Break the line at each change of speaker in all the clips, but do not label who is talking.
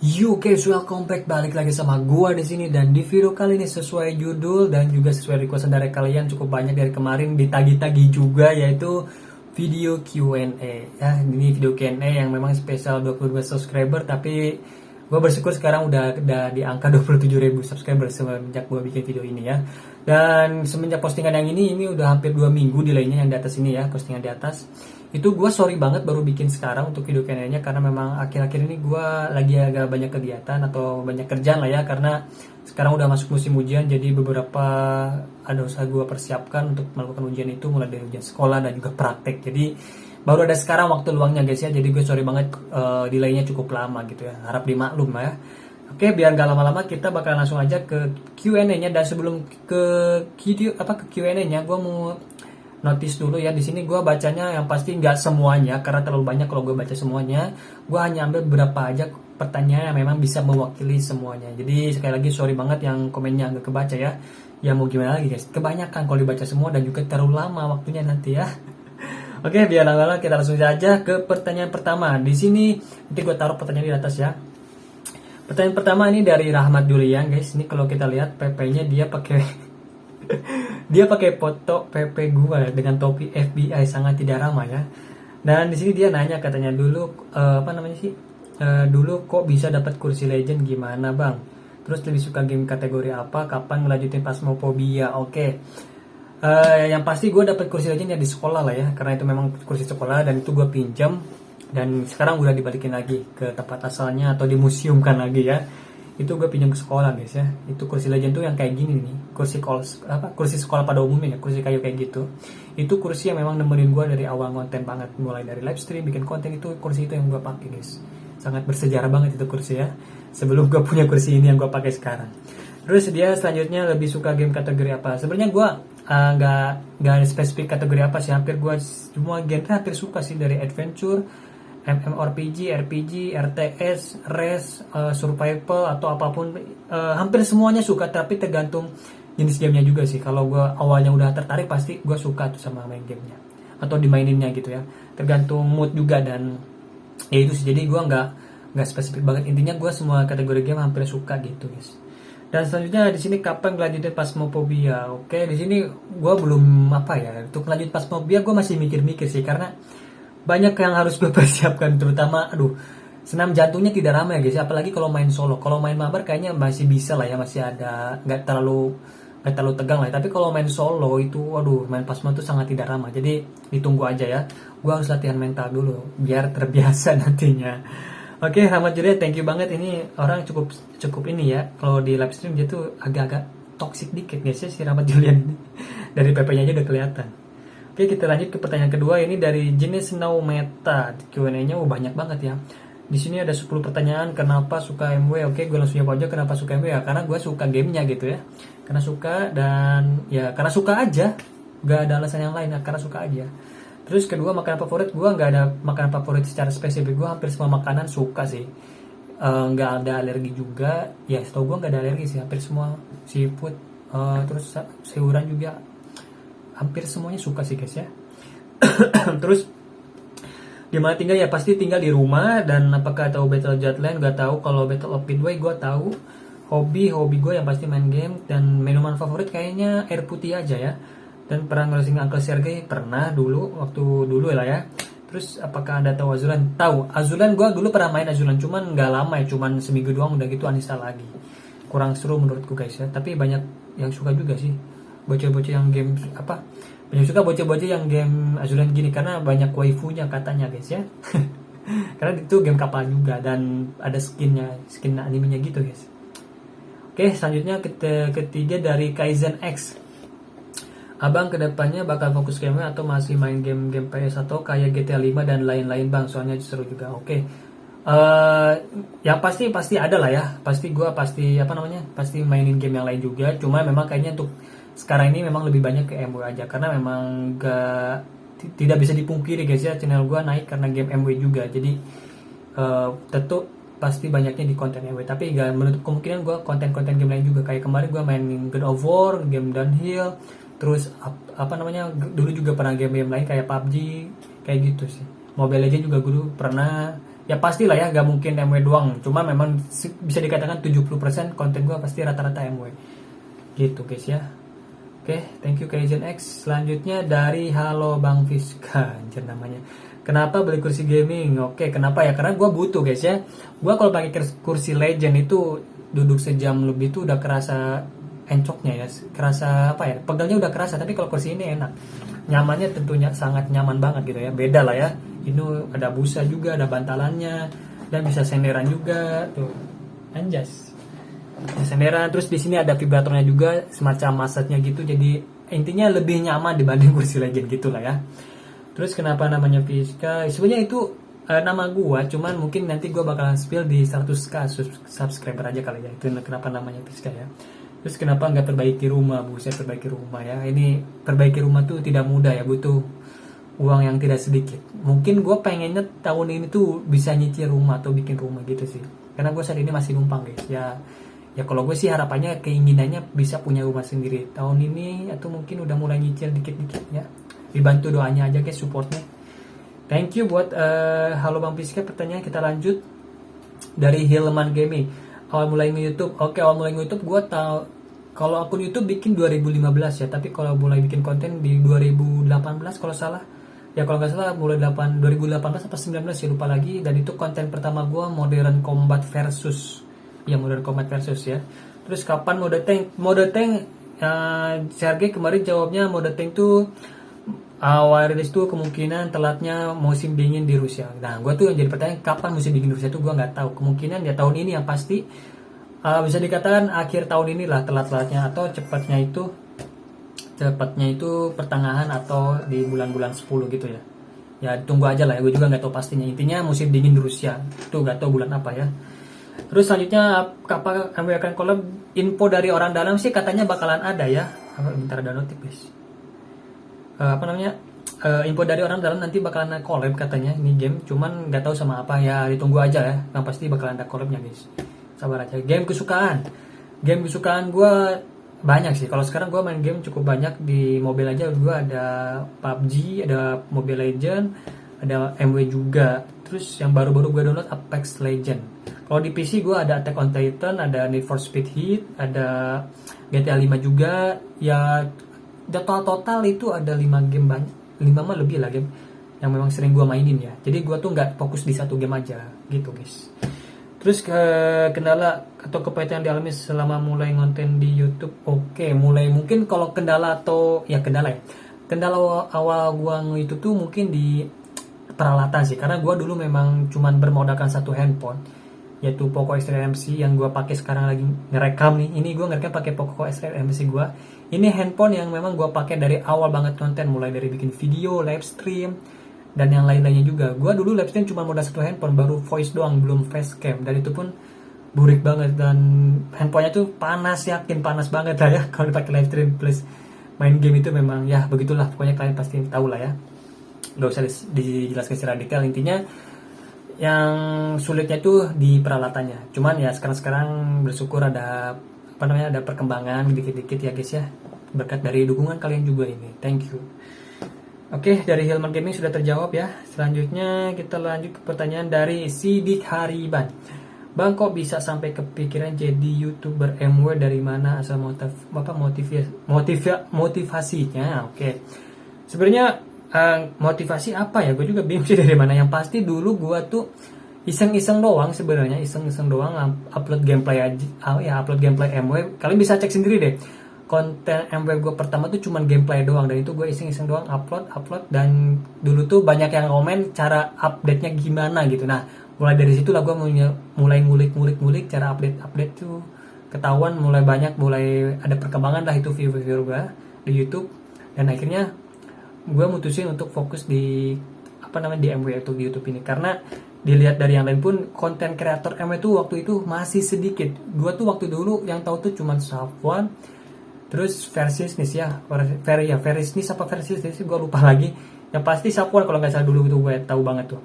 Yo guys, welcome back, balik lagi sama gua di sini. Dan di video kali ini sesuai judul dan juga sesuai request dari kalian cukup banyak dari kemarin, ditagi-tagi juga, yaitu video Q&A. Ya, ini video Q&A yang memang spesial 22 subscriber, tapi gua bersyukur sekarang udah di angka 27.000 subscriber semenjak gua bikin video ini ya. Dan semenjak postingan yang ini udah hampir 2 minggu delaynya yang di atas ini ya, postingan di atas. Itu gue sorry banget baru bikin sekarang untuk video Q&A-nya, karena memang akhir-akhir ini gue lagi agak banyak kegiatan atau banyak kerjaan lah ya, karena sekarang udah masuk musim ujian, jadi beberapa ada usaha gue persiapkan untuk melakukan ujian itu, mulai dari ujian sekolah dan juga praktek. Jadi baru ada sekarang waktu luangnya guys ya, jadi gue sorry banget delaynya cukup lama gitu ya, harap dimaklum lah ya. Oke, biar nggak lama-lama kita bakal langsung aja ke Q&A-nya. Dan sebelum ke Q&A-nya, gue mau notice dulu ya. Di sini gue bacanya yang pasti nggak semuanya, karena terlalu banyak kalau gue baca semuanya. Gue hanya ambil beberapa aja pertanyaan yang memang bisa mewakili semuanya. Jadi sekali lagi sorry banget yang komennya nggak kebaca ya. Ya mau gimana lagi guys, kebanyakan kalau dibaca semua dan juga terlalu lama waktunya nanti ya. Oke, biar lama-lama kita langsung saja ke pertanyaan pertama. Di sini nanti gue taruh pertanyaan di atas ya. Pertanyaan pertama ini dari Rahmat Julian guys. Ini kalau kita lihat PP-nya dia pakai dia pakai foto PP gua dengan topi FBI, sangat tidak ramah ya. Dan di sini dia nanya katanya dulu dulu kok bisa dapat kursi legend, gimana bang? Terus lebih suka game kategori apa? Kapan ngelanjutin Phasmophobia? Oke. Yang pasti gue dapat kursi legend ya di sekolah lah ya, karena itu memang kursi sekolah dan itu gue pinjam dan sekarang udah dibalikin lagi ke tempat asalnya atau dimuseumkan lagi ya. Itu gue pinjam ke sekolah guys ya. Itu kursi legend tuh yang kayak gini nih, kursi sekolah pada umumnya ya, kursi kayu kayak gitu. Itu kursi yang memang nemenin gue dari awal konten banget, mulai dari live stream bikin konten, itu kursi itu yang gue pakai guys. Sangat bersejarah banget itu kursi ya, sebelum gue punya kursi ini yang gue pakai sekarang. Terus dia selanjutnya lebih suka game kategori apa? Sebenarnya gue nggak ada spesifik kategori apa sih, hampir gue semua game hampir suka sih, dari adventure, MMORPG, RPG, RTS, res, survival atau apapun, hampir semuanya suka, tapi tergantung jenis gamenya juga sih. Kalau gue awalnya udah tertarik, pasti gue suka tuh sama main gamenya atau dimaininnya gitu ya. Tergantung mood juga, dan ya itu sih. Jadi gue nggak spesifik banget. Intinya gue semua kategori game hampir suka gitu guys. Dan selanjutnya di sini kapan ngelanjutin Phasmophobia? Oke, di sini gue belum untuk lanjut Phasmophobia gue masih mikir-mikir sih, karena banyak yang harus gue persiapkan, terutama senam jantungnya tidak ramai ya guys, apalagi kalau main solo. Kalau main mabar kayaknya masih bisa lah ya, masih ada, nggak terlalu tegang lah. Tapi kalau main solo itu main Phasmo itu sangat tidak ramah. Jadi ditunggu aja ya, gue harus latihan mental dulu biar terbiasa nantinya. Oke, Rahmat Julian, thank you banget. Ini orang cukup ini ya, kalau di live stream dia tuh agak-agak toxic dikit guys ya, si Rahmat Julian ini. Dari PP-nya aja udah kelihatan. Oke, kita lanjut ke pertanyaan kedua. Ini dari jenis Now Meta. Q&A-nya banyak banget ya. Di sini ada 10 pertanyaan. Kenapa suka MW? Oke, gue langsung jawab aja kenapa suka MW ya. Karena gue suka gamenya gitu ya. Karena suka, dan ya karena suka aja. Gak ada alasan yang lain, karena suka aja. Terus kedua, makanan favorit. Gue gak ada makanan favorit secara spesifik. Gue hampir semua makanan suka sih. Gak ada alergi juga. Ya setahu gue gak ada alergi sih. Hampir semua seafood. Terus sayuran juga hampir semuanya suka sih guys ya. Terus di mana tinggal ya, pasti tinggal di rumah. Dan apakah tahu Battle Jetland? Gak tahu. Kalau Battle of Midway gue tahu. Hobi gue yang pasti main game. Dan minuman favorit kayaknya air putih aja ya. Dan pernah ngelising Uncle Sergey? Pernah waktu dulu lah ya. Terus apakah Anda tahu Azulan? Tahu. Azulan gue dulu pernah main Azulan, cuman nggak lama ya, cuman seminggu doang, udah gitu uninstall lagi. Kurang seru menurutku guys ya. Tapi banyak yang suka juga sih, bocah-bocah yang game banyak suka bocah-bocah yang game Azulan gini, karena banyak waifunya katanya guys ya. Karena itu game kapal juga dan ada skin animenya gitu guys. Oke, selanjutnya ketiga dari Kaizen X. Abang kedepannya bakal fokus game atau masih main game PS atau kayak GTA 5 dan lain-lain bang, soalnya seru juga. Oke. Ya pasti ada lah ya. Pasti mainin game yang lain juga. Cuma memang kayaknya untuk sekarang ini memang lebih banyak ke MW aja, karena memang tidak bisa dipungkiri guys ya, channel gue naik karena game MW juga. Jadi tentu pasti banyaknya di konten MW, tapi gak menutup kemungkinan gue konten-konten game lain juga. Kayak kemarin gue mainin God of War, game Downhill, terus dulu juga pernah game lain kayak PUBG kayak gitu sih. Mobile Legends juga gue dulu pernah, Ya pastilah ya, gak mungkin MW doang. Cuma memang bisa dikatakan 70% konten gue pasti rata-rata MW. Gitu guys ya. Oke, thank you Kaizen X. Selanjutnya dari Halo Bang Fiska, anjir namanya. Kenapa beli kursi gaming? Oke, kenapa ya? Karena gue butuh guys ya. Gue kalau pakai kursi Legend itu duduk sejam lebih tuh udah kerasa encoknya ya. Kerasa apa ya? Pegalnya udah kerasa, tapi kalau kursi ini enak. Nyamannya tentunya sangat nyaman banget gitu ya. Beda lah ya. Ini ada busa juga, ada bantalannya, dan bisa senderan juga tuh. Anjas. Senderan, terus di sini ada vibratornya juga, semacam massage-nya gitu. Jadi intinya lebih nyaman dibanding kursi Legend gitulah ya. Terus kenapa namanya Fiska? Sebenarnya itu nama gua, cuman mungkin nanti gua bakalan spill di 100k subscriber aja kali ya. Itu kenapa namanya Fiska ya. Terus kenapa nggak perbaiki rumah? Buset, perbaiki rumah ya. Ini perbaiki rumah tuh tidak mudah ya, butuh uang yang tidak sedikit. Mungkin gue pengennya tahun ini tuh bisa nyicil rumah atau bikin rumah gitu sih. Karena gue saat ini masih numpang guys. Ya kalau gue sih harapannya, keinginannya bisa punya rumah sendiri tahun ini, atau mungkin udah mulai nyicil dikit-dikit ya. Dibantu doanya aja guys, supportnya. Thank you buat Halo Bang Piska. Pertanyaan kita lanjut dari Hilman Gaming. Awal mulai nge-YouTube. Oke, awal mulai nge-YouTube gue tahu kalau akun YouTube bikin 2015 ya, tapi kalau mulai bikin konten di 2018 kalau salah. Ya kalau nggak salah mulai 2018 atau 19 ya, lupa lagi. Dan itu konten pertama gue Modern Combat Versus. Ya Modern Combat Versus ya. Terus kapan mode tank? Mode tank Sergei kemarin jawabnya mode tank tuh awal rilis tuh kemungkinan telatnya musim dingin di Rusia. Nah gue tuh yang jadi pertanyaan, kapan musim dingin di Rusia tuh gue nggak tahu. Kemungkinan ya tahun ini yang pasti, bisa dikatakan akhir tahun inilah telat-telatnya, atau cepatnya itu pertengahan atau di bulan-bulan 10 gitu ya. Ya tunggu aja lah ya, gue juga nggak tahu pastinya. Intinya musim dingin di Rusia, itu nggak tahu bulan apa ya. Terus selanjutnya kapan kami akan collab? Info dari orang dalam sih katanya bakalan ada ya. Bentar, ada notif guys. Info dari orang dalam nanti bakalan ada collab katanya ini game, cuman nggak tahu sama apa ya, ditunggu aja ya. Yang pasti bakalan ada collabnya guys. Sabar aja. Game kesukaan gue banyak sih. Kalau sekarang gue main game cukup banyak. Di mobile aja gue ada PUBG, ada Mobile Legend, ada MW juga. Terus yang baru-baru gue download Apex Legend. Kalau di PC gue ada Attack on Titan, ada Need for Speed Heat, ada GTA 5 juga. Ya total itu ada 5 game banyak. 5 mah lebih lah game yang memang sering gue mainin ya. Jadi gue tuh nggak fokus di satu game aja gitu guys. Terus kendala atau kepahitan yang dialami selama mulai konten di YouTube. Oke, mulai mungkin kalau kendala atau ya kendala ya. Kendala awal gua nge-YouTube tuh mungkin di peralatan sih. Karena gua dulu memang cuman bermodalkan satu handphone, yaitu Poco X3 MC yang gua pakai sekarang lagi ngerekam nih. Ini gua ngerekam pakai Poco X3 MC gua. Ini handphone yang memang gua pakai dari awal banget konten, mulai dari bikin video, live stream, dan yang lain-lainnya juga. Gue dulu live stream cuma modal satu handphone, baru voice doang, belum facecam, dan itu pun burik banget. Dan handphonenya tuh panas, yakin panas banget lah ya kalau dipakai live stream plus main game. Itu memang ya begitulah, pokoknya kalian pasti tahu lah ya, gak usah dijelaskan secara detail. Intinya yang sulitnya tuh di peralatannya. Cuman ya sekarang bersyukur ada ada perkembangan dikit-dikit ya guys ya, berkat dari dukungan kalian juga ini. Thank you. Oke, dari Hilman Gaming sudah terjawab ya. Selanjutnya kita lanjut ke pertanyaan dari Sidik Hariban. Bang, kok bisa sampai kepikiran jadi YouTuber MW? Dari mana asal motivasinya? Oke. Sebenarnya motivasi apa ya? Gue juga bingung sih dari mana. Yang pasti dulu gue tuh iseng-iseng doang sebenarnya, iseng-iseng doang upload gameplay aja, upload gameplay MW. Kalian bisa cek sendiri deh. Konten MW gue pertama tuh cuman gameplay doang, dan itu gue iseng-iseng doang upload. Dan dulu tuh banyak yang komen cara update-nya gimana gitu. Nah mulai dari situ lah gue mulai ngulik cara update tuh ketahuan, mulai ada perkembangan lah itu viewer gue di YouTube. Dan akhirnya gue mutusin untuk fokus di di MW itu di YouTube ini, karena dilihat dari yang lain pun konten kreator MW tuh waktu itu masih sedikit. Gue tuh waktu dulu yang tahu tuh cuman Safwan, terus Versisnis ya, Versisnis apa Versisnis gue lupa lagi. Yang pasti Safwan kalau nggak salah dulu itu gue tahu banget tuh.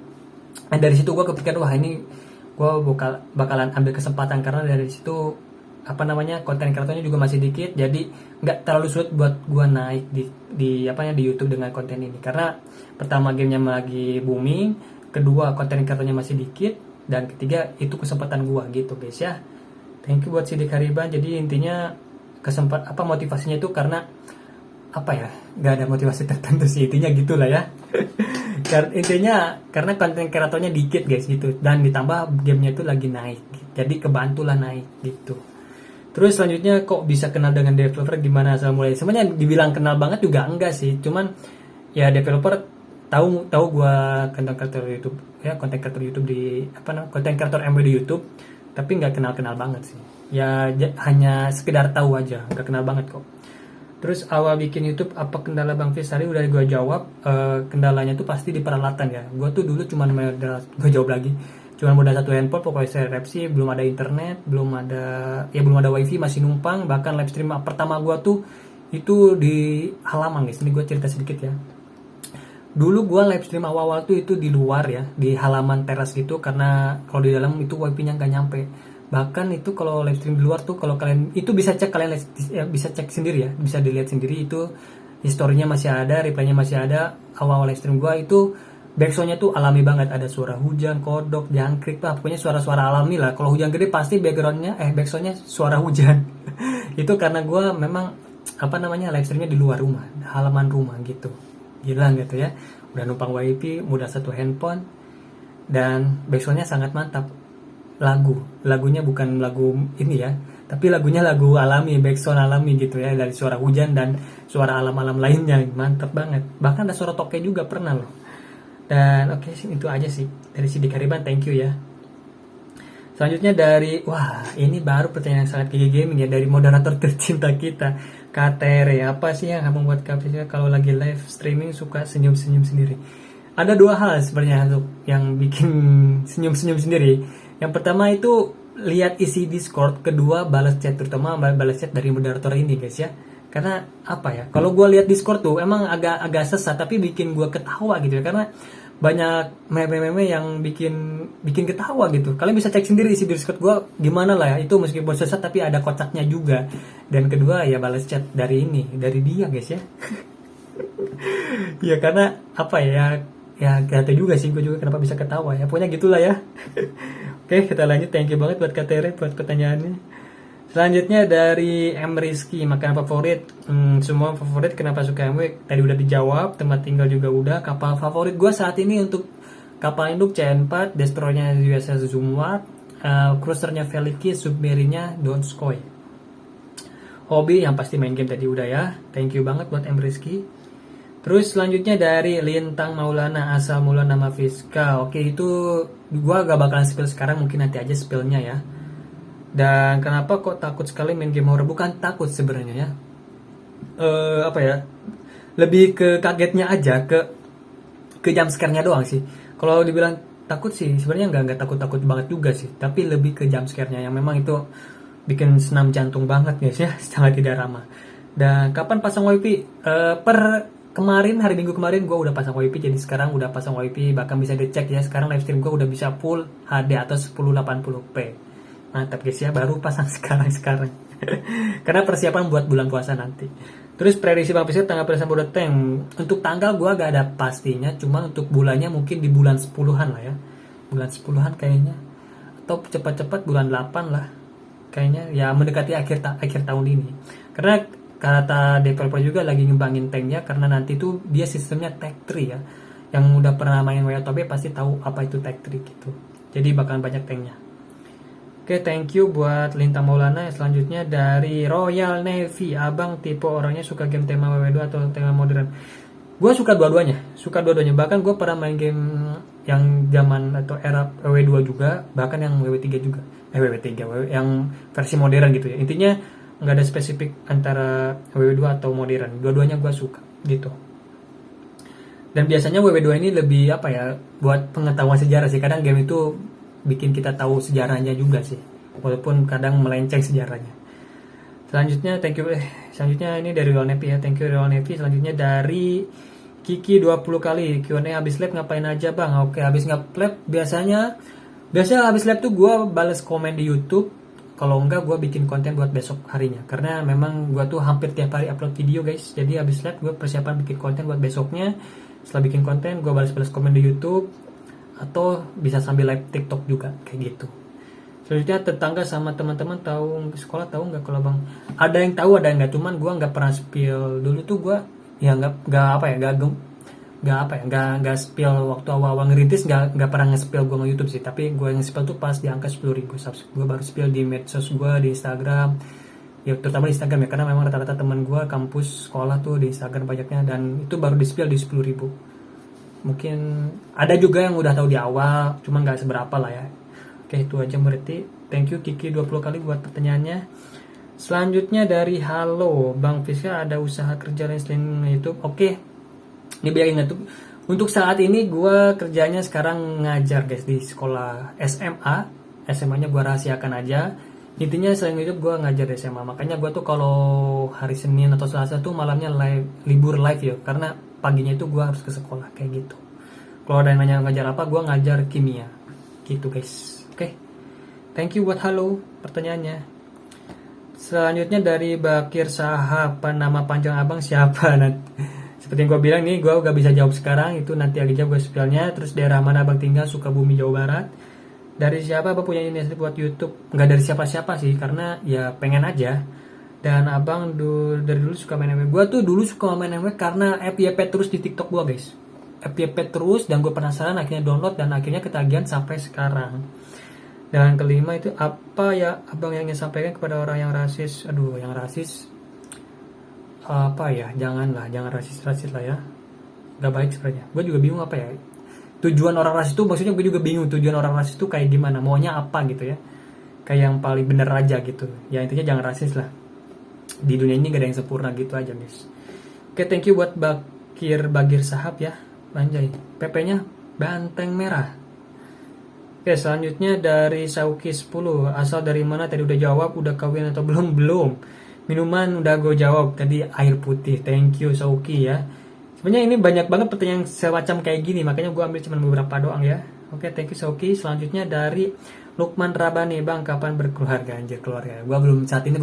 Dan dari situ gue kepikiran, wah ini gue bakalan ambil kesempatan, karena dari situ konten kreatornya juga masih dikit, jadi nggak terlalu sulit buat gue naik di YouTube dengan konten ini. Karena pertama gamenya lagi booming, kedua konten kreatornya masih dikit, dan ketiga itu kesempatan gua gitu guys ya. Thank you buat Sidik Hariban. Jadi intinya motivasinya itu karena apa ya, nggak ada motivasi tertentu sih, intinya gitulah ya. Intinya karena konten kreatornya dikit guys gitu, dan ditambah gamenya itu lagi naik, jadi kebantulah naik gitu. Terus selanjutnya kok bisa kenal dengan developer, gimana asal mulai? Sebenarnya dibilang kenal banget juga enggak sih, cuman ya developer tahu gua konten kreator YouTube ya, konten kreator YouTube di konten kreator MW di YouTube, tapi nggak kenal banget sih. Ya hanya sekedar tahu aja, nggak kenal banget kok. Terus awal bikin YouTube apa kendala Bang Fis? Tadi udah gue jawab. Kendalanya tuh pasti di peralatan ya. Gue tuh dulu cuma gue jawab lagi. Cuma modal satu handphone, pokoknya saya repsi, belum ada internet, belum ada wifi, masih numpang. Bahkan live stream pertama gue tuh itu di halaman guys. Ini gue cerita sedikit ya. Dulu gue live stream awal-awal tuh itu di luar ya, di halaman teras gitu, karena kalau di dalam itu wifi-nya nggak nyampe. Bahkan itu kalau live stream di luar tuh, kalau kalian itu bisa cek, bisa cek sendiri ya, bisa dilihat sendiri, itu historinya masih ada, replaynya masih ada. Awal live stream gua itu backsoundnya tuh alami banget, ada suara hujan, kodok, jangkrik, pokoknya suara-suara alami lah. Kalau hujan gede pasti backsoundnya suara hujan. Itu karena gua memang live streamnya di luar rumah, halaman rumah gitu. Gila gitu ya, udah numpang wifi, modal satu handphone, dan backsoundnya sangat mantap. Lagunya bukan lagu ini ya, tapi lagunya lagu alami, backsound alami gitu ya, dari suara hujan dan suara alam-alam lainnya, mantap banget. Bahkan ada suara toke juga pernah loh. Dan oke, itu aja sih dari Sidik Hariban, thank you ya. Selanjutnya ini baru pertanyaan yang sangat gigi gaming ya, dari moderator tercinta kita, KTR. Apa sih yang membuat Kak kalau lagi live streaming suka senyum-senyum sendiri? Ada dua hal sebenarnya yang bikin senyum-senyum sendiri. Yang pertama itu lihat isi Discord, kedua balas chat, terutama balas chat dari moderator ini guys ya. Karena apa ya? Kalau gue lihat Discord tuh emang agak sesat, tapi bikin gue ketawa gitu ya. Karena banyak meme-meme yang bikin ketawa gitu. Kalian bisa cek sendiri isi Discord gue gimana lah ya. Itu meskipun sesat tapi ada kocaknya juga. Dan kedua ya balas chat dari dia guys ya. Ya karena apa ya? Ya gak tahu juga sih gue juga kenapa bisa ketawa ya. Pokoknya gitulah ya. Oke, kita lanjut. Thank you banget buat KTR buat pertanyaannya. Selanjutnya dari M Rizky, makanan favorit. Semua favorit, kenapa suka MW? Tadi udah dijawab, tempat tinggal juga udah. Kapal favorit gue saat ini untuk kapal induk CN4, destroyernya USS Zumwalt, cruisernya Veliki, submarinnya Donskoy. Hobi yang pasti main game tadi udah ya. Thank you banget buat M Rizky. Terus selanjutnya dari Lintang Maulana, asal mula nama Fiska. Oke, itu gua gak bakalan spill sekarang, mungkin nanti aja spillnya ya. Dan kenapa kok takut sekali main game horror? Bukan takut sebenarnya ya. Lebih ke kagetnya aja, ke jump scare-nya doang sih. Kalau dibilang takut sih sebenarnya nggak takut banget juga sih, tapi lebih ke jump scare-nya yang memang itu bikin senam jantung banget guys ya, sangat tidak ramah. Dan kapan pasang wifi? Hari Minggu kemarin gue udah pasang wifi, jadi sekarang udah pasang wifi, bahkan bisa dicek ya, sekarang live stream gue udah bisa full HD atau 1080p. Mantap guys ya, baru pasang sekarang karena persiapan buat bulan puasa nanti. Terus prediksi Bang Fisir tanggal persen Border Tank. Untuk tanggal gue gak ada pastinya, cuma untuk bulannya mungkin di bulan 10-an lah ya, bulan 10-an kayaknya, atau cepat-cepat bulan 8 lah kayaknya ya, mendekati akhir tahun ini. Karena kata developer juga lagi ngembangin tanknya, karena nanti tuh dia sistemnya tag tree ya. Yang udah pernah main WoW pasti tahu apa itu tag tree gitu. Jadi bakalan banyak tanknya. Oke, thank you buat Lintang Maulana. Selanjutnya dari Royal Navy, abang tipe orangnya suka game tema WW2 atau tema modern? Gue suka dua-duanya. Bahkan gue pernah main game yang zaman atau era WW2 juga, bahkan yang WW3 juga. Yang versi modern gitu ya. Intinya nggak ada spesifik antara WW2 atau modern, dua-duanya gue suka gitu. Dan biasanya WW2 ini lebih buat pengetahuan sejarah sih. Kadang game itu bikin kita tahu sejarahnya juga sih, walaupun kadang melenceng sejarahnya. Selanjutnya ini dari Royal Navy ya, thank you Royal Navy. Selanjutnya dari Kiki 20 kali Q&A, habis lab ngapain aja bang? Oke, habis lab biasanya habis lab tuh gue bales komen di YouTube. Kalau enggak gue bikin konten buat besok harinya, karena memang gue tuh hampir tiap hari upload video guys. Jadi habis live gue persiapan bikin konten buat besoknya. Setelah bikin konten gue balas komen di YouTube. atau bisa sambil live TikTok juga kayak gitu. Selanjutnya tetangga sama teman-teman tahu sekolah tahu nggak kalau bang? Ada yang tahu ada yang nggak, cuman gue nggak pernah spill dulu tuh gue ya nggak apa ya nggak spill waktu awal-awal ngerintis, nggak pernah nge-spill gue nge-YouTube sih, tapi gue nge-spill tuh pas di angka 10.000 subscribe. Gue baru spill di medsos gue, di Instagram ya, terutama di Instagram ya, karena memang rata-rata teman gue kampus sekolah tuh di Instagram banyaknya, dan itu baru di spill di 10.000. Mungkin ada juga yang udah tahu di awal, cuman nggak seberapa lah ya. Oke, itu aja berarti. Thank you Kiki 20 kali buat pertanyaannya. Selanjutnya dari halo Bang Fiska, ada usaha kerja lain selain YouTube? Oke, ini biar ingat tuh. Untuk saat ini gue kerjanya sekarang ngajar guys di sekolah SMA. SMA-nya gue rahasiakan aja. Intinya selain YouTube gue ngajar di SMA. Makanya gue tuh kalau hari Senin atau Selasa tuh malamnya libur live ya, karena paginya itu gue harus ke sekolah kayak gitu. Kalau ada yang nanya ngajar apa, gue ngajar kimia gitu guys. Oke, thank you buat halo pertanyaannya. Selanjutnya dari Bakir Sahab, nama panjang abang siapa? Seperti yang gue bilang nih, gue gak bisa jawab sekarang, itu nanti lagi jawab gue spellnya. Terus daerah mana abang tinggal? Sukabumi, Jawa Barat. Dari siapa abang punya inisiatif buat YouTube? Nggak dari siapa-siapa sih, karena ya pengen aja. Dan abang dari dulu suka main MW. Gue tuh dulu suka main MW karena FYP terus di TikTok gue guys. FYP terus, dan gue penasaran akhirnya download, dan akhirnya ketagihan sampai sekarang. Dan kelima itu, apa ya abang yang ingin sampaikan kepada orang yang rasis? Aduh, yang rasis apa ya, jangan rasis lah ya, gak baik sebenarnya. Gue juga bingung apa ya tujuan orang rasis itu, maksudnya gue juga bingung tujuan orang rasis itu kayak gimana, maunya apa gitu ya, kayak yang paling bener aja gitu ya. Intinya jangan rasis lah, di dunia ini gak ada yang sempurna gitu aja guys. Oke, thank you buat Bagir Sahab ya, Banjai. PP nya Banteng Merah. Oke, selanjutnya dari Sauki 10, asal dari mana tadi udah jawab, udah kawin atau belum? Minuman udah gue jawab tadi, air putih. Thank you Sauki ya. Sebenarnya ini banyak banget pertanyaan semacam kayak gini, makanya gue ambil cuma beberapa doang ya. Oke, thank you Sauki. Selanjutnya dari Lukman Rabani, bang kapan berkeluarga? Anjir, keluarga. Gue saat ini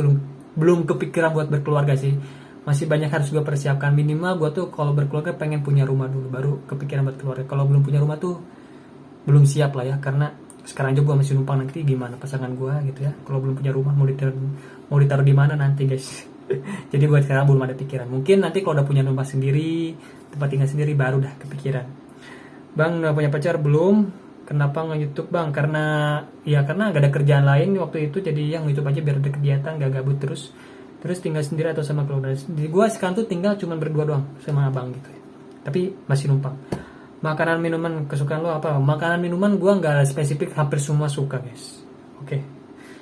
belum kepikiran buat berkeluarga sih. Masih banyak harus gue persiapkan. Minimal gue tuh kalau berkeluarga pengen punya rumah dulu, baru kepikiran buat keluarga. Kalau belum punya rumah tuh belum siap lah ya, karena sekarang aja gue masih numpang, nanti gimana pasangan gue gitu ya. Kalau belum punya rumah mau ditaruh di mana nanti guys. Jadi buat sekarang belum ada pikiran. Mungkin nanti kalau udah punya rumah sendiri, tempat tinggal sendiri, baru udah kepikiran. Bang udah punya pacar belum? Kenapa nge-YouTube bang? Karena gak ada kerjaan lain waktu itu, jadi yang YouTube aja biar ada kegiatan, gak gabut terus tinggal sendiri atau sama keluarga. Jadi gue sekarang tuh tinggal cuma berdua doang sama abang gitu ya, tapi masih numpang. Makanan minuman kesukaan lo apa? Makanan minuman gue nggak spesifik, hampir semua suka guys. Oke.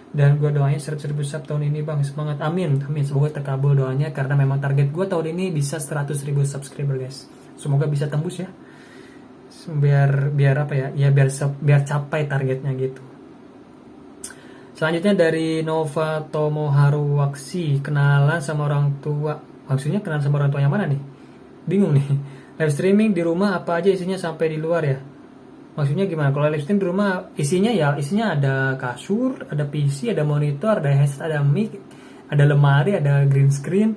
Dan gue doain 100.000 sub tahun ini bang, semangat, amin, semoga terkabul doanya, karena memang target gue tahun ini bisa 100.000 subscriber guys. Semoga bisa tembus ya, biar apa ya, biar capai targetnya gitu. Selanjutnya dari Nova Tomoharu Waksi, kenalan sama orang tua. Maksudnya kenalan sama orang tua yang mana nih? Bingung nih. Live streaming di rumah apa aja isinya sampai di luar ya? Maksudnya gimana? Kalau live stream di rumah isinya ada kasur, ada PC, ada monitor, ada headset, ada mic, ada lemari, ada green screen.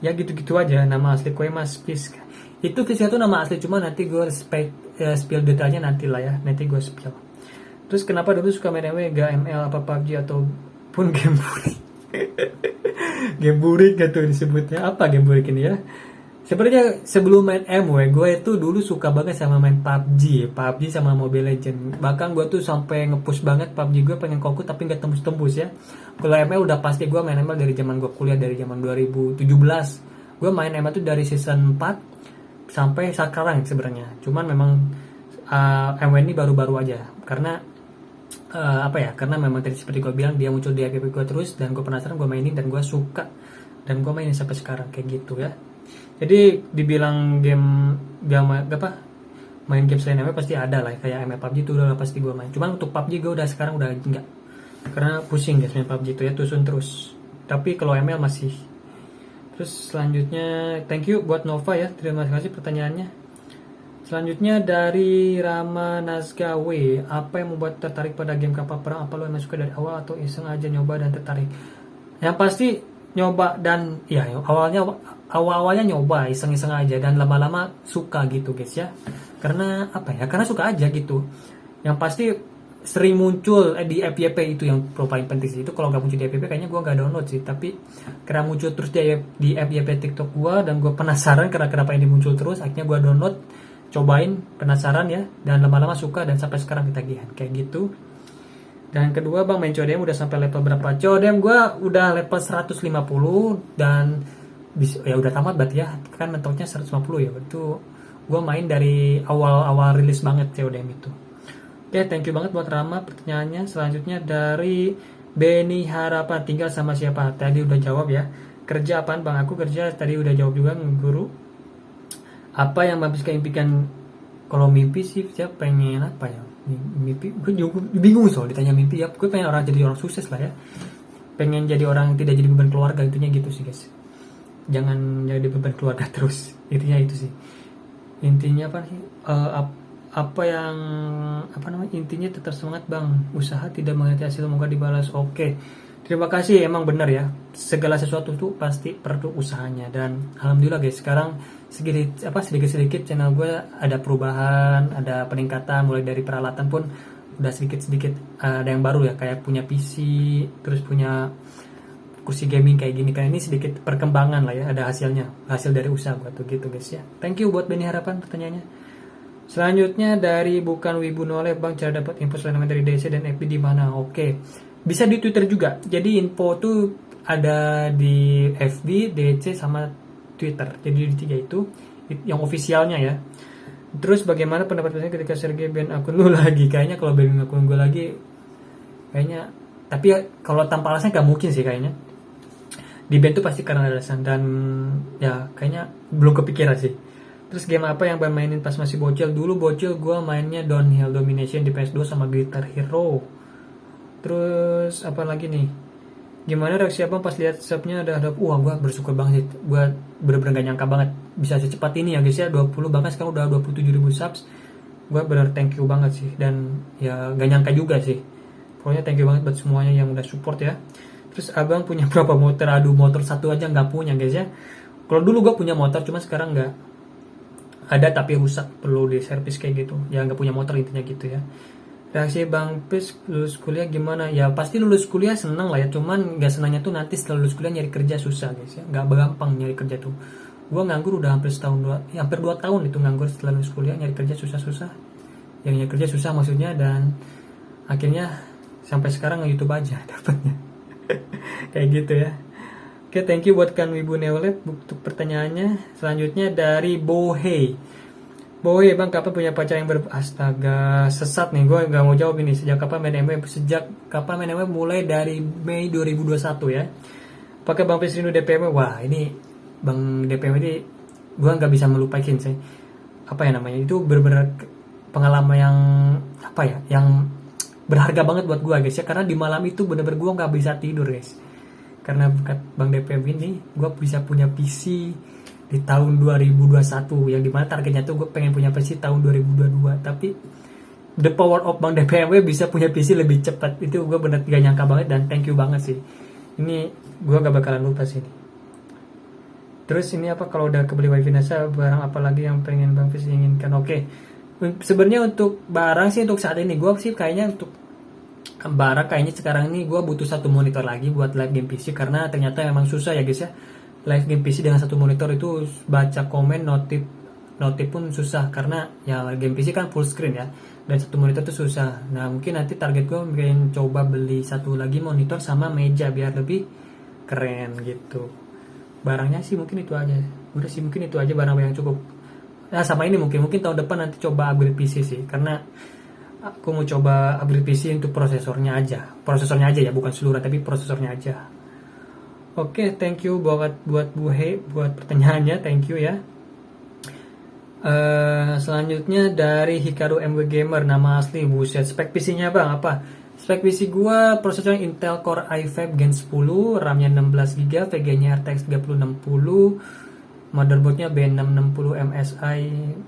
Ya gitu-gitu aja. Nama asli gue Mas Fiska. Itu Fiska itu nama asli, cuma nanti gue spill detailnya nanti lah ya. Nanti gue spill. Terus kenapa dulu suka main ML apa PUBG ataupun game burik? Game burik gitu disebutnya. Apa game burik ini ya? Sebenarnya sebelum main MW, gue itu dulu suka banget sama main PUBG sama Mobile Legends. Bahkan gue tuh sampai nge-push banget PUBG, gue pengen kokut tapi nggak tembus-tembus ya. Kalau ML udah pasti gue main ML dari zaman gue kuliah, dari zaman 2017. Gue main ML tuh dari season 4 sampai sekarang sebenarnya. Cuman memang MW ini baru-baru aja. Karena karena memang tadi seperti gue bilang, dia muncul di FYP gue terus, dan gue penasaran, gue mainin, dan gue suka, dan gue mainin sampai sekarang kayak gitu ya. Jadi dibilang main game selain ML pasti ada lah, kayak ML PUBG itu udah pasti gue main. Cuman untuk PUBG gue sekarang udah enggak, karena pusing guys main PUBG itu ya, tusun terus. Tapi kalau ML masih. Terus selanjutnya thank you buat Nova ya, terima kasih pertanyaannya. Selanjutnya dari Rama Nazgawe, apa yang membuat tertarik pada game kapal perang? Apa lo yang suka dari awal atau iseng aja nyoba dan tertarik? Yang pasti nyoba, dan awalnya nyoba iseng-iseng aja, dan lama-lama suka gitu guys ya. karena apa ya, karena suka aja gitu. Yang pasti sering muncul di FYP itu yang paling penting sih. Itu kalau nggak muncul di FYP kayaknya gue nggak download sih, tapi karena muncul terus di FYP TikTok gue dan gue penasaran karena kenapa ini muncul terus, akhirnya gue download, cobain, penasaran ya, dan lama-lama suka dan sampai sekarang ketagihan kayak gitu. Dan kedua bang, main CODM udah sampai level berapa? CODM gue udah level 150 dan ya udah tamat berarti ya, kan mentoknya 150 ya. Itu gue main dari awal rilis banget CODM itu. Oke, thank you banget buat Rama pertanyaannya. Selanjutnya dari Beni Harapan, tinggal sama siapa? Tadi udah jawab ya. Kerja apaan bang? Aku kerja, tadi udah jawab juga, guru. Apa yang Bang Fiska impikan? Kalau mimpi sih saya pengen apa ya, mimpi gue juga bingung soal ditanya mimpi ya. Gue pengen jadi orang sukses lah ya, pengen jadi orang yang tidak jadi beban keluarga, intinya gitu sih guys. Jangan jadi beban keluarga terus, intinya itu sih. Intinya apa sih, intinya tetap semangat bang, usaha tidak mengerti hasil moga dibalas. Oke, terima kasih. Emang benar ya, segala sesuatu tuh pasti perlu usahanya, dan alhamdulillah guys, sekarang sedikit channel gue ada perubahan, ada peningkatan, mulai dari peralatan pun udah sedikit ada yang baru ya, kayak punya PC, terus punya kursi gaming kayak gini kan. Ini sedikit perkembangan lah ya, ada hasil dari usaha gue tuh gitu guys ya. Thank you buat Beni Harapan pertanyaannya. Selanjutnya dari bukan Wibu Noleh, bang, cara dapat info selain dari DC dan FB di mana? Oke, bisa di Twitter juga. Jadi info tuh ada di FB, DC sama Twitter. Jadi di 3 itu yang ofisialnya ya. Terus bagaimana pendapat kalian ketika Sergey ban akun lu lagi? Kayaknya kalau ban akun gue lagi kayaknya, tapi ya, kalau tanpa alasan gak mungkin sih kayaknya. Di ban tuh pasti karena alasan, dan ya kayaknya belum kepikiran sih. Terus game apa yang bang mainin pas masih bocil? Dulu bocil gue mainnya Downhill Domination di PS2 sama Guitar Hero. Terus apa lagi nih? Gimana reaksi abang pas lihat subnya ada gue bersyukur banget sih. Gue bener-bener gak nyangka banget bisa secepat ini ya guys ya, 20, bahkan sekarang udah 27.000 subs. Gue bener thank you banget sih, dan ya gak nyangka juga sih. Pokoknya thank you banget buat semuanya yang udah support ya. Terus abang punya berapa motor? Aduh, motor satu aja gak punya guys ya. Kalau dulu gue punya motor, cuma sekarang gak ada, tapi rusak, perlu di servis kayak gitu ya. Gak punya motor intinya gitu ya. Reaksi Bang Pis lulus kuliah gimana? Ya pasti lulus kuliah seneng lah ya, cuman gak senangnya tuh nanti setelah lulus kuliah nyari kerja susah guys ya. Gak gampang nyari kerja tuh. Gue nganggur udah hampir 2 tahun itu nganggur setelah lulus kuliah, nyari kerja susah-susah. Yang nyari kerja susah maksudnya, dan akhirnya sampai sekarang nge-YouTube aja dapatnya. Kayak gitu ya. Oke, thank you buat Kan Wibu Neolab untuk pertanyaannya. Selanjutnya dari Bohei. Bang, kapan punya pacar yang astaga, sesat nih, gue gak mau jawab ini. Sejak kapan main MW? Mulai dari Mei 2021 ya. Pakai Bang Pis rindu DPM? Wah, ini Bang DPM ini gue gak bisa melupakan sih. Apa ya namanya, itu bener-bener pengalaman yang yang berharga banget buat gue guys ya. Karena di malam itu bener-bener gue gak bisa tidur guys. Karena berkat Bang DPM ini, gue bisa punya PC di tahun 2021, yang dimana targetnya tuh gue pengen punya PC tahun 2022, tapi the power of Bang DPMW bisa punya PC lebih cepat, itu gue bener gak nyangka banget, dan thank you banget sih. Ini gue gak bakalan lupa sih. Terus ini apa, kalau udah kebeli wifi NASA, barang apa lagi yang pengen Bang Fis inginkan? Oke, sebenarnya untuk barang sih, untuk saat ini gue sih kayaknya untuk barang kayaknya sekarang ini gue butuh 1 monitor lagi buat live game PC, karena ternyata memang susah ya guys ya. Live game PC dengan 1 monitor itu baca komen, notif pun susah, karena ya game PC kan full screen ya, dan 1 monitor itu susah. Nah mungkin nanti target gue pengen coba beli 1 lagi monitor sama meja biar lebih keren gitu. Barangnya sih mungkin itu aja, udah sih mungkin itu aja barang yang cukup. Nah sama ini mungkin tahun depan nanti coba upgrade PC sih, karena aku mau coba upgrade PC untuk prosesornya aja ya, bukan seluruh tapi prosesornya aja. Oke, thank you buat Buhe buat pertanyaannya, thank you ya. Selanjutnya dari Hikaru MW Gamer, nama asli, buset, spek PC-nya bang apa? Spek PC gua prosesornya Intel Core i5 Gen 10, RAM-nya 16GB, VG-nya RTX 3060, motherboard-nya B660 MSI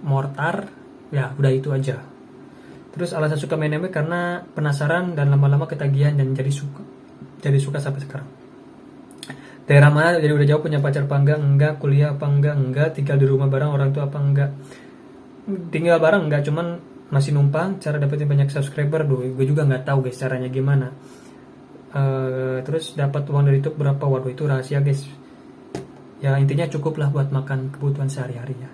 Mortar. Ya, udah itu aja. Terus alasan suka main MW karena penasaran dan lama-lama ketagihan dan jadi suka sampai sekarang. Daerah mana? Jadi udah jawab, punya pacar apa enggak, kuliah apa enggak, tinggal di rumah bareng orang tua apa enggak. tinggal bareng nggak, cuman masih numpang. Cara dapetin banyak subscriber, gue juga nggak tahu guys caranya gimana. Terus dapat uang dari YouTube berapa? Waduh, itu rahasia guys. Ya intinya cukup lah buat makan kebutuhan sehari-hari ya.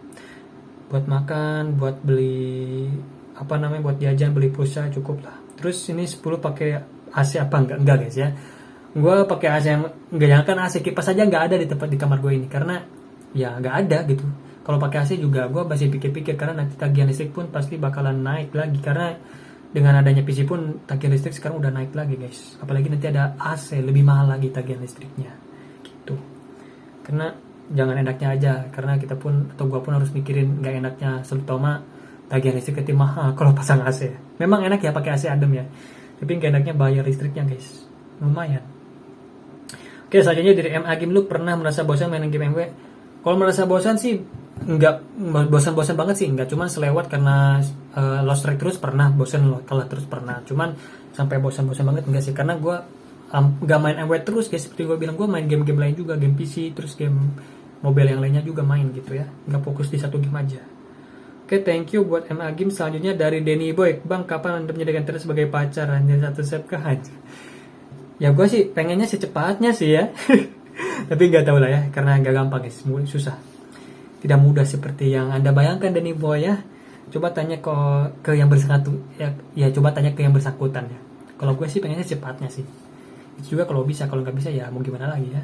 Buat makan, buat beli apa namanya, buat jajan, beli pulsa cukup lah. Terus ini 10 pakai AC apa enggak guys ya. Gue pakai AC yang enggak, jangan kan AC, kipas aja nggak ada di tempat di kamar gue ini karena ya nggak ada gitu. Kalau pakai AC juga gue masih pikir-pikir karena nanti tagihan listrik pun pasti bakalan naik lagi karena dengan adanya PC pun tagihan listrik sekarang udah naik lagi guys. Apalagi nanti ada AC lebih mahal lagi tagihan listriknya gitu. Karena jangan enaknya aja, karena kita pun atau gue pun harus mikirin nggak enaknya, terutama tagihan listrik ketim mahal kalau pasang AC. Memang enak ya pakai AC adem ya, tapi nggak enaknya bayar listriknya guys, lumayan. Oke, selanjutnya dari M Agim, lu pernah merasa bosan main game MW? Kalau merasa bosan sih nggak bosan-bosan banget sih, nggak, cuman selewat karena lost track terus pernah, bosan kalah terus pernah, cuman sampai bosan-bosan banget enggak sih, karena gue nggak main MW terus guys, seperti gue bilang gue main game-game lain juga, game PC terus game mobile yang lainnya juga main gitu ya, nggak fokus di satu game aja. Oke, thank you buat M Agim. Selanjutnya dari Denny Boy, bang kapan anda menyediakan Tera sebagai pacar, hanya satu step ke aja? Ya gue sih pengennya secepatnya sih ya. Tapi nggak tahu lah ya, karena nggak gampang guys, susah, tidak mudah seperti yang anda bayangkan Denny Boy ya. Coba tanya ke yang bersangkutan ya, coba tanya ke yang bersangkutan ya. Kalau gue sih pengennya secepatnya sih. Itu juga kalau bisa, kalau nggak bisa ya mau gimana lagi ya.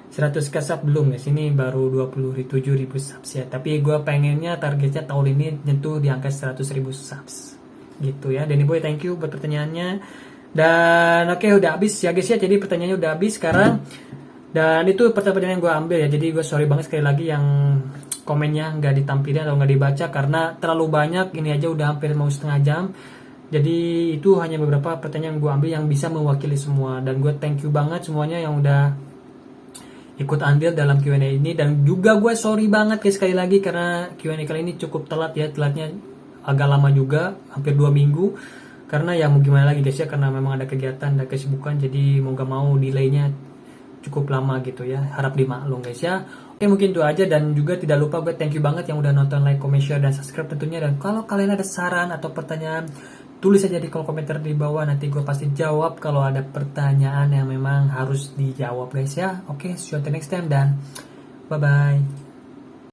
100k sub belum ya, sini baru 27.000 subs ya, tapi gue pengennya targetnya tahun ini nyentuh di angka 100.000 subs gitu ya. Denny Boy, thank you buat pertanyaannya. Dan oke, udah habis ya guys ya, jadi pertanyaannya udah habis sekarang. Dan itu pertanyaan yang gue ambil ya, jadi gue sorry banget sekali lagi yang komennya nggak ditampilin atau nggak dibaca karena terlalu banyak, ini aja udah hampir mau setengah jam. Jadi itu hanya beberapa pertanyaan yang gue ambil yang bisa mewakili semua, dan gue thank you banget semuanya yang udah ikut andil dalam Q&A ini. Dan juga gue sorry banget guys sekali lagi karena Q&A kali ini cukup telat ya, telatnya agak lama juga, hampir 2 minggu. Karena ya mau gimana lagi guys ya, karena memang ada kegiatan, ada kesibukan, jadi mau gak mau delaynya cukup lama gitu ya, harap dimaklum guys ya. Oke, mungkin itu aja, dan juga tidak lupa gue thank you banget yang udah nonton, like, comment, share, dan subscribe tentunya. Dan kalau kalian ada saran atau pertanyaan, tulis aja di kolom komentar di bawah, nanti gue pasti jawab kalau ada pertanyaan yang memang harus dijawab guys ya. Oke, see you until next time dan bye bye.